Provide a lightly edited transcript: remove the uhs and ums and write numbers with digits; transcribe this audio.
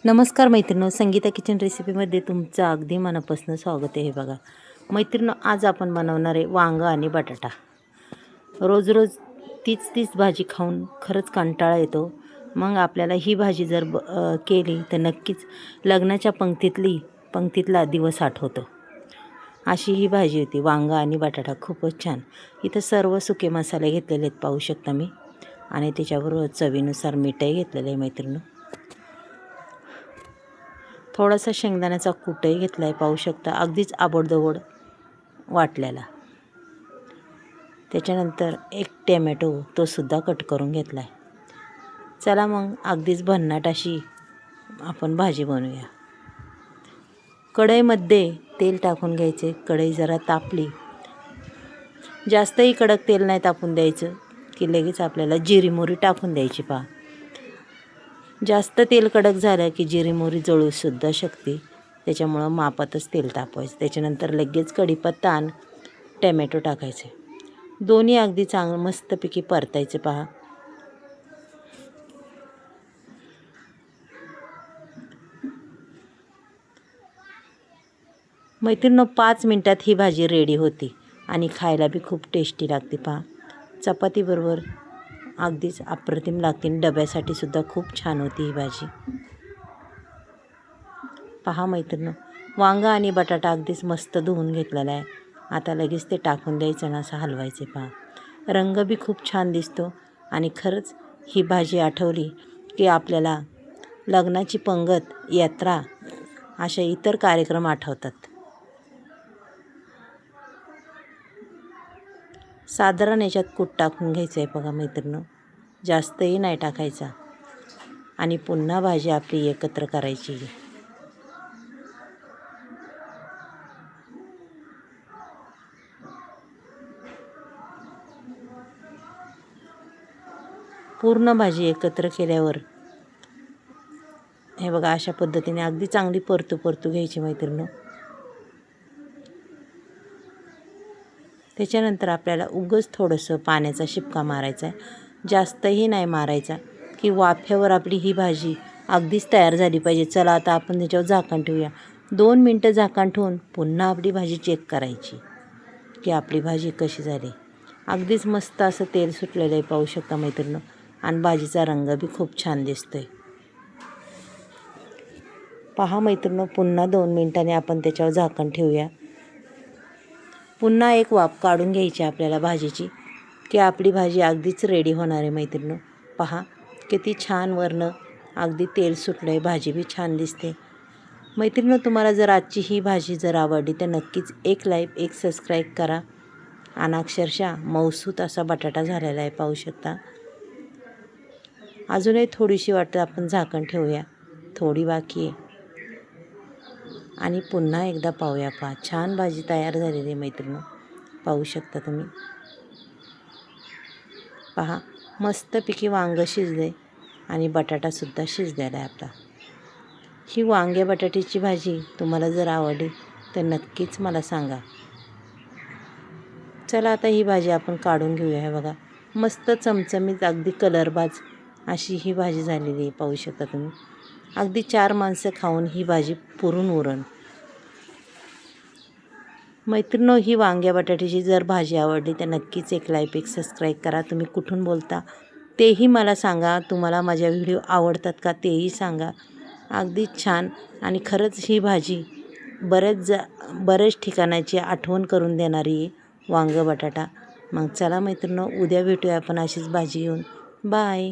नमस्कार मैत्रिणींनो, संगीता किचन रेसिपीमध्ये तुमचं अगदी मनापासून स्वागत आहे. बघा मैत्रिणींनो, आज आपण बनवणार आहे वांगं आणि बटाटा. रोज रोज तीच भाजी खाऊन खरंच कंटाळा येतो. मग आपल्याला ही भाजी जर केली तर नक्कीच लग्नाच्या पंक्तीतला दिवस आठवतो. अशी ही भाजी होती, वांगं आणि बटाटा. खूपच छान. इथं सर्व सुके मसाले घेतलेले आहेत, पाहू शकता मी. आणि त्याच्याबरोबर चवीनुसार मीठही घेतलेलं आहे मैत्रिणींनो. थोडासा शेंगदाण्याचा कूटही घेतला आहे, पाहू शकता, अगदीच आबडधोबड वाटलेला. त्याच्यानंतर एक टॅमॅटो, तो सुद्धा कट करून घेतला आहे. चला मग अगदीच भन्नाट अशी आपण भाजी बनवूया. कढईमध्ये तेल टाकून घ्यायचे. कढई जरा तापली, जास्तही कडक तेल नाही तापून द्यायचं की लगेच आपल्याला जिरी मोहरी टाकून द्यायची. पहा, जास्त तेल कडक झालं की जिरी मोहरी जळूसुद्धा शकते. त्याच्यामुळं मापातच तेल तापवायचं. त्याच्यानंतर लगेच कढीपत्ता आणि टॅमॅटो टाकायचे. दोन्ही अगदी चांगलं मस्तपैकी परतायचे. पहा, मैत्रिणींनो, 5 मिनटात ही भाजी रेडी होती आणि खायला बी खूप टेस्टी लागते. पहा, चपातीबरोबर अगदीच अप्रतिम लागते. डब्यासाठी सुद्धा खूप छान होती ही भाजी. पहा मैत्रिणींनो, वांगा आणि बटाटा अगदीच मस्त धुवून घेतलेला आहे. आता लगेच ते टाकून द्यायचं ना, असं हलवायचे. पहा, रंग बी खूप छान दिसतो. आणि खरंच ही भाजी आठवली की आपल्याला लग्नाची पंगत, यात्रा, अशा इतर कार्यक्रम आठवतात. साधारण याच्यात कूट टाकून घ्यायचं आहे. बघा मैत्रिणींनो, जास्तही नाही टाकायचा. आणि पुन्हा भाजी आपली एकत्र करायची. पूर्ण भाजी एकत्र केल्यावर हे बघा, अशा पद्धतीने अगदी चांगली परतू घ्यायची मैत्रिणींनो. त्याच्यानंतर आपल्याला उगाच थोडंसं पाण्याचा शिपका मारायचा आहे, जास्तही नाही मारायचा, की वाफ्यावर आपली ही भाजी अगदीच तयार झाली पाहिजे. चला आता आपण त्याच्यावर झाकण ठेवूया. 2 मिनटं झाकण ठेवून पुन्हा आपली भाजी चेक करायची की आपली भाजी कशी झाली. अगदीच मस्त असं तेल सुटलेलं आहे, पाहू शकता मैत्रिणींनो. आणि भाजीचा रंग बी खूप छान दिसतोय. पहा मैत्रिणींनो, पुन्हा 2 मिनिटांनी आपण त्याच्यावर झाकण ठेवूया. पुन्हा एक वाफ काढून घ्यायची आपल्याला भाजीची, की आपली भाजी अगदीच रेडी होणार आहे मैत्रिणींनो. पहा, किती छान वरनं अगदी तेल सुटलं आहे. भाजी बी छान दिसते. मैत्रिणींनो, तुम्हाला जर आजची ही भाजी जर आवडली तर नक्कीच एक लाईक, एक सबस्क्राईब करा. आणि अक्षरशः मऊसूत असा बटाटा झालेला आहे, पाहू शकता. अजूनही थोडीशी वाटतं, आपण झाकण ठेवूया. थोडी बाकी आहे. आणि पुन्हा एकदा पाहूया. पहा, छान भाजी तयार झालेली आहे मैत्रिणींनो, पाहू शकता तुम्ही. पहा, मस्तपैकी वांगं शिजले आणि बटाटासुद्धा शिजलेला आहे आपला. ही वांग्या बटाट्याची भाजी तुम्हाला जर आवडली तर नक्कीच मला सांगा. चला आता ही भाजी आपण काढून घेऊया. हे बघा, मस्त चमचमीत अगदी कलरबाज अशी ही भाजी झालेली आहे, पाहू शकता तुम्ही. अगदी 4 माणसं खाऊन ही भाजी पुरून उरण. मैत्रिणींनो, ही वांग्या बटाट्याची जर भाजी आवडली तर नक्कीच एक लाईक, एक सबस्क्राईब करा. तुम्ही कुठून बोलता तेही मला सांगा. तुम्हाला माझ्या व्हिडिओ आवडतात का तेही सांगा. अगदी छान. आणि खरंच ही भाजी बरेच ठिकाणाची आठवण करून देणारी आहे, वांगं बटाटा. मग चला मैत्रिणींनो, उद्या भेटूया आपण अशीच भाजी घेऊन. बाय.